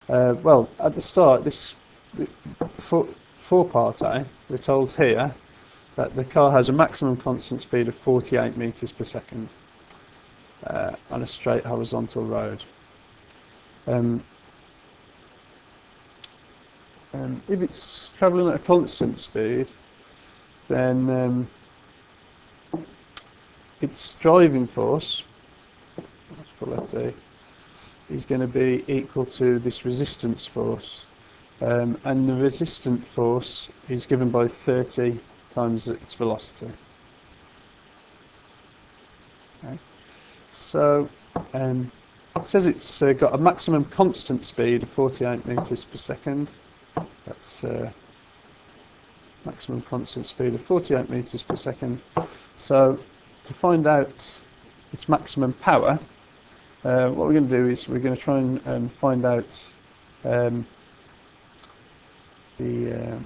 Well, at the start, this for part A, we're told here that the car has a maximum constant speed of 48 meters per second on a straight horizontal road. If it's travelling at a constant speed, then its driving force, let's put that there, is going to be equal to this resistance force, and the resistant force is given by 30 times its velocity. Okay. So it says it's got a maximum constant speed of 48 meters per second. That's maximum constant speed of 48 meters per second. So to find out its maximum power, what we're going to do is we're going to try and find out the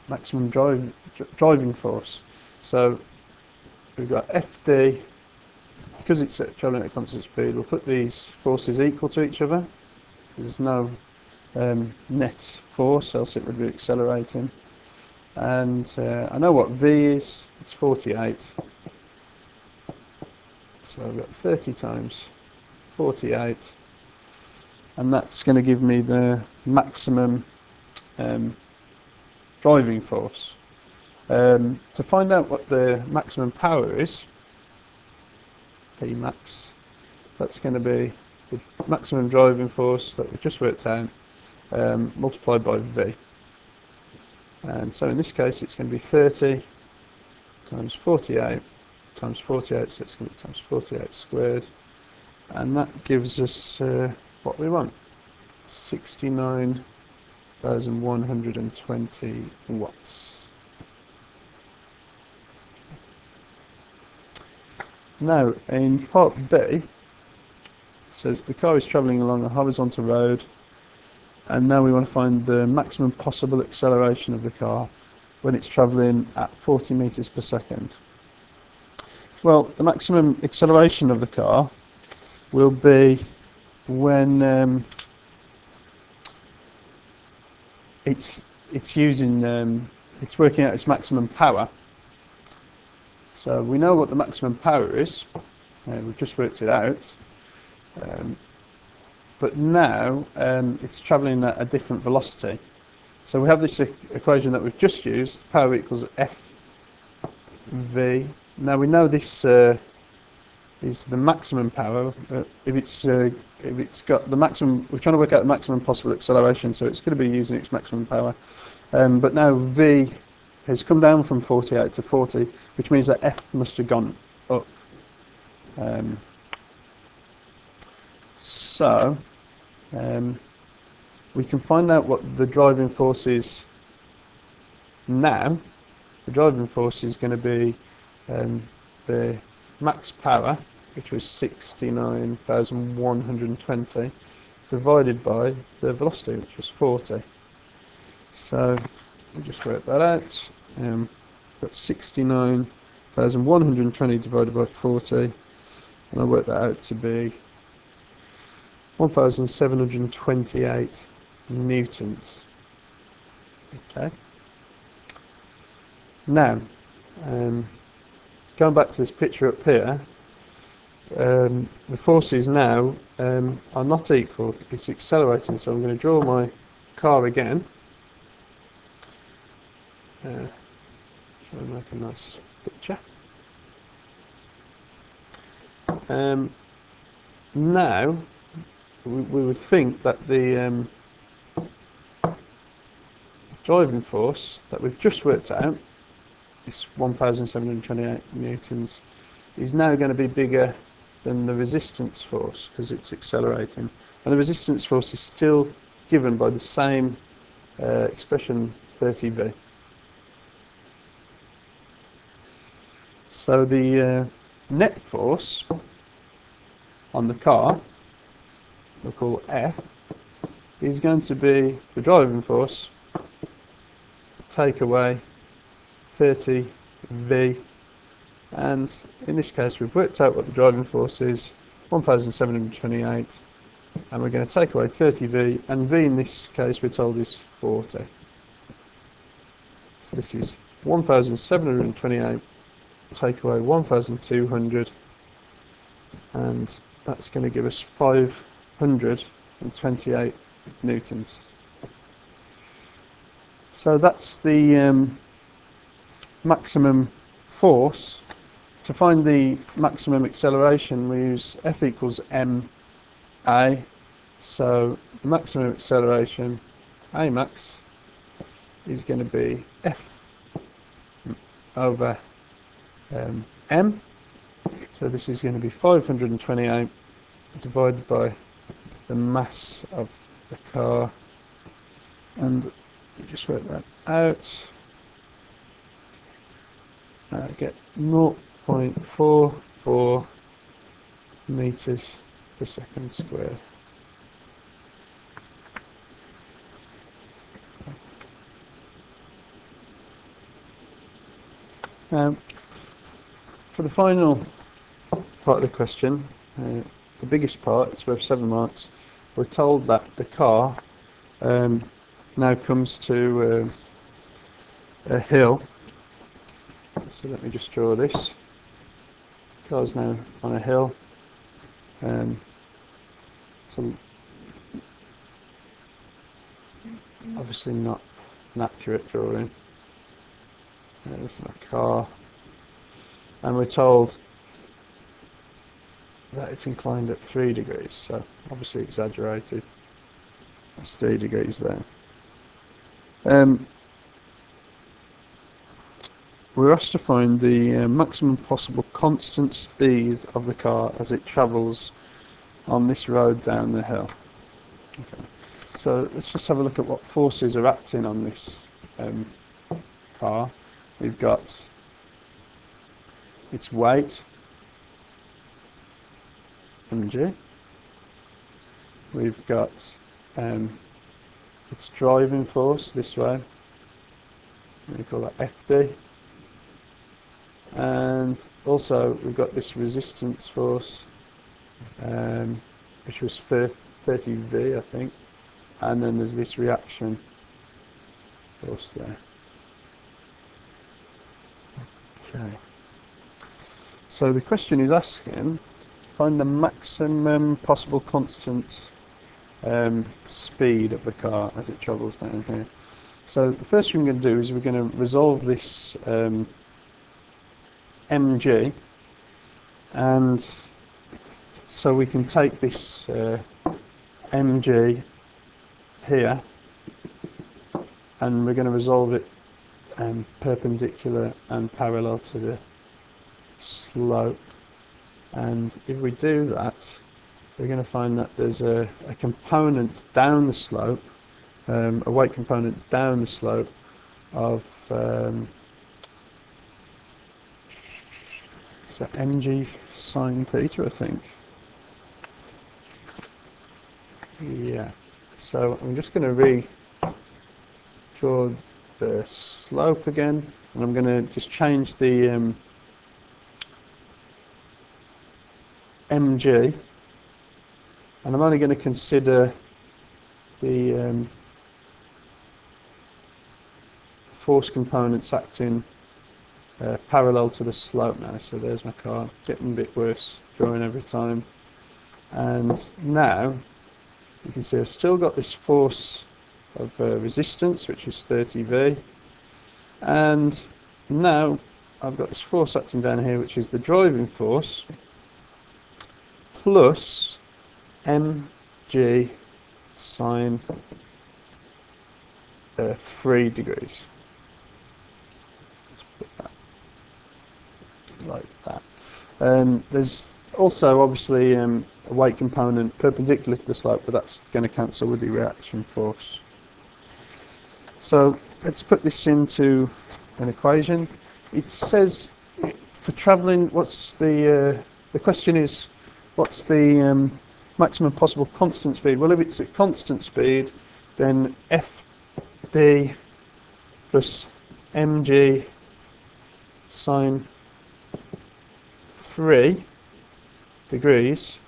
maximum driving force. So we've got FD, because it's travelling at a constant speed, we'll put these forces equal to each other. There's no net force, else it would be accelerating. And I know what V is, it's 48. So I've got 30 times 48, and that's going to give me the maximum driving force. To find out what the maximum power is, P max, that's going to be the maximum driving force that we just worked out multiplied by V. And so in this case it's going to be 30 times 48 times 48, so it's going to be times 48 squared, and that gives us what we want, 69,120 watts. Now in part B, it says the car is travelling along a horizontal road, and now we want to find the maximum possible acceleration of the car when it's travelling at 40 meters per second. Well, the maximum acceleration of the car will be when it's working out its maximum power. So we know what the maximum power is. We've just worked it out. But now it's travelling at a different velocity. So we have this equation that we've just used, power equals FV. Now we know this is the maximum power. If it's got the maximum, we're trying to work out the maximum possible acceleration, so it's going to be using its maximum power. But now V has come down from 48 to 40, which means that F must have gone up. So we can find out what the driving force is now. The driving force is going to be the max power, which was 69,120, divided by the velocity, which was 40. So we just work that out. Got 69,120 divided by 40, and I work that out to be 1,728 newtons. Okay. Now, going back to this picture up here, the forces now are not equal. It's accelerating, so I'm going to draw my car again. Try and make a nice picture. Now, we would think that the driving force that we've just worked out, this 1,728 newtons, is now going to be bigger than the resistance force because it's accelerating. And the resistance force is still given by the same expression, 30V. So the net force on the car, we'll call F, is going to be the driving force, take away 30V, and in this case we've worked out what the driving force is, 1,728 and we're going to take away 30v, and v in this case we're told is 40. So this is 1,728, take away 1,200, and that's going to give us 528 newtons. So that's the maximum force. To find the maximum acceleration, we use F equals ma. So the maximum acceleration, A max, is going to be F over m. So this is going to be 528 divided by the mass of the car, and you just work that out. Get 0.44 meters per second squared. For the final part of the question, the biggest part, it's worth 7 marks. We're told that the car now comes to a hill. So let me just draw this. The car's now on a hill. So obviously not an accurate drawing. There's my car, and we're told that it's inclined at 3 degrees, so obviously exaggerated. That's 3 degrees there. We're asked to find the maximum possible constant speed of the car as it travels on this road down the hill. Okay. So let's just have a look at what forces are acting on this car. We've got its weight, mg. We've got its driving force this way. We call that FD. And also we've got this resistance force, which was 30V, I think. And then there's this reaction force there. Okay. So the question is asking, find the maximum possible constant speed of the car as it travels down here. So the first thing we're going to do is we're going to resolve this mg, and so we can take this mg here, and we're going to resolve it perpendicular and parallel to the slope. And if we do that, we're going to find that there's a component down the slope, a weight component down the slope of so mg sine theta, I think. Yeah. So I'm just going to redraw the slope again, and I'm going to just change the mg, and I'm only going to consider the force components acting parallel to the slope now. So there's my car, getting a bit worse drawing every time. And now you can see I've still got this force of resistance, which is 30V, and now I've got this force acting down here, which is the driving force, plus mg sine 3 degrees. Let's put that like that. There's also obviously a weight component perpendicular to the slope, but that's going to cancel with the reaction force. So let's put this into an equation. It says for travelling, what's the question is, what's the maximum possible constant speed? Well, if it's at constant speed, then FD plus mg sine 3 degrees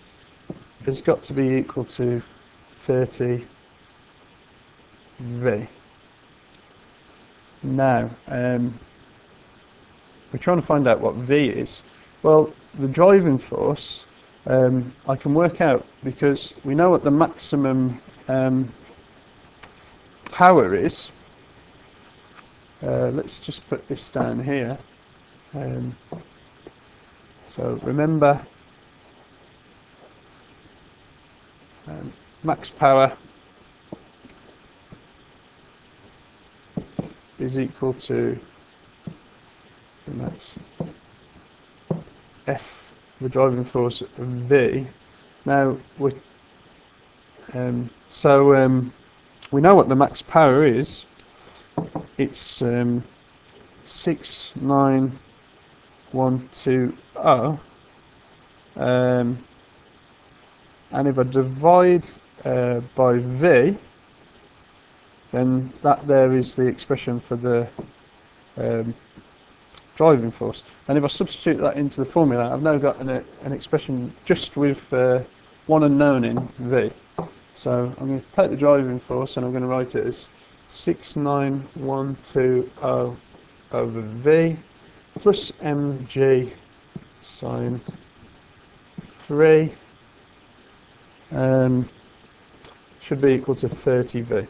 has got to be equal to 30 V. Now, we're trying to find out what V is. Well, the driving force I can work out because we know what the maximum power is. Let's just put this down here. So remember, max power is equal to max F, the driving force of V. Now we we know what the max power is. It's 69120, and if I divide by V, then that there is the expression for the driving force. And if I substitute that into the formula, I've now got an expression just with one unknown in V. So I'm going to take the driving force and I'm going to write it as 69120 over V plus mg sine 3 should be equal to 30 V.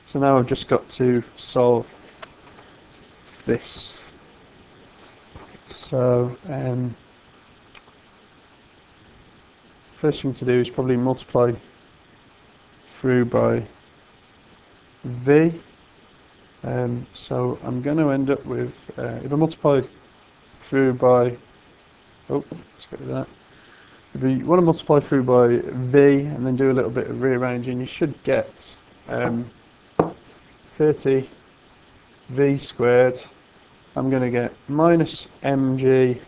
So now I've just got to solve this. So first thing to do is probably multiply through by V. So I'm going to end up with, if I multiply through by, let's get rid of that. If you want to multiply through by V and then do a little bit of rearranging, you should get 30 V squared. I'm going to get minus mg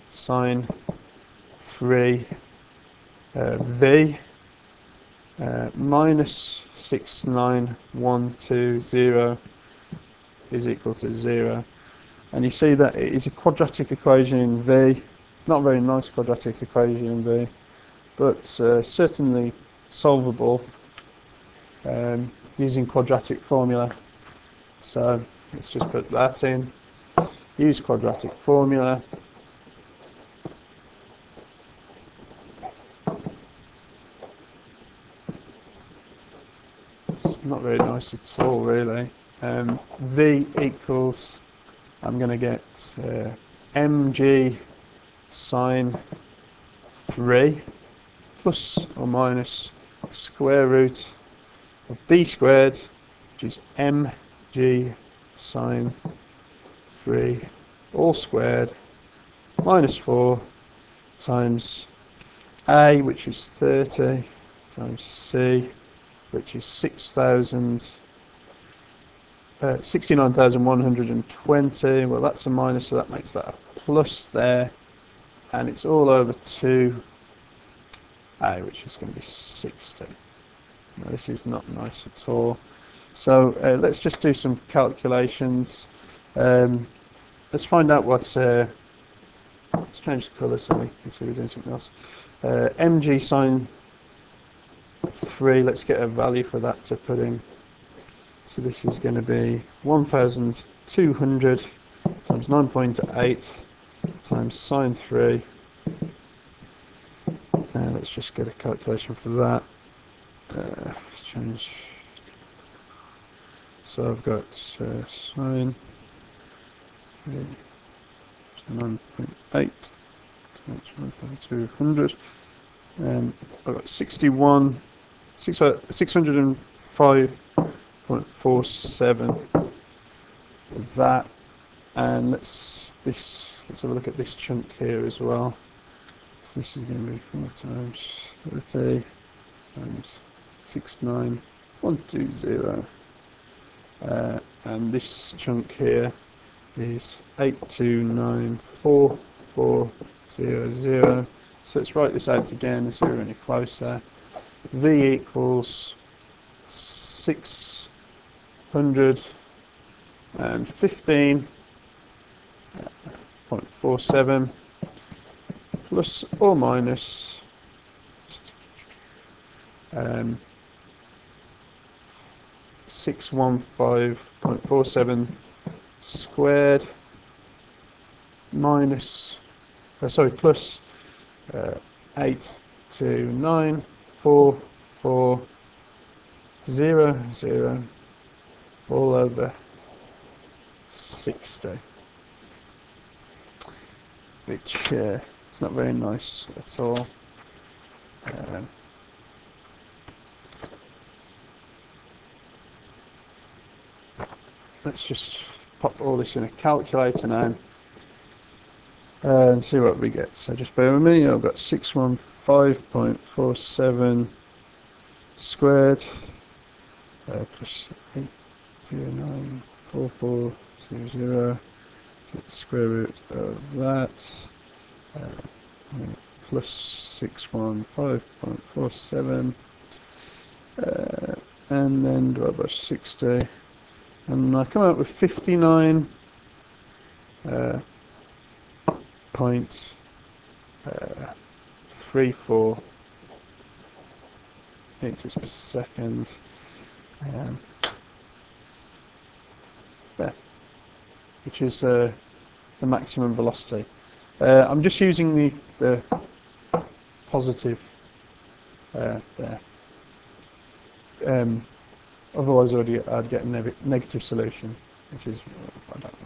sine 3 V minus 69120 is equal to 0. And you see that it is a quadratic equation in V. Not a very nice quadratic equation in V, but certainly solvable using quadratic formula. So let's just put that in. Use quadratic formula. It's not very nice at all, really. V equals, I'm going to get mg sine 3 plus or minus square root of b squared, which is mg sine 3 all squared, minus 4 times a, which is 30, times c, which is 69,120. Well, that's a minus, so that makes that a plus there, and it's all over 2a, which is going to be 60. Now, this is not nice at all. So let's just do some calculations. Let's find out what's let's change the colour so we can see we're doing something else. Mg sine 3, let's get a value for that to put in. So this is going to be 1,200 times 9.8 times sine 3. Let's just get a calculation for that. Let's change. So I've got sine 9.8 times 1,200. I've got 605.47 for that, and let's have a look at this chunk here as well. So this is going to be 4 times 30 times 69120, and this chunk here is 8294400. So let's write this out again and see if we're any closer. V equals 615.47 plus or minus 615.47 squared minus, plus 8294400 all over 60, which it's not very nice at all. Let's just pop all this in a calculator now and see what we get. So just bear with me. I've got 615.47 squared plus 8294400 to the square root of that plus 615.47 and then divide by 60, and I come out with 59.34 meters per second. There, which is the maximum velocity. I'm just using the positive there. Otherwise I'd get a negative solution, which is I don't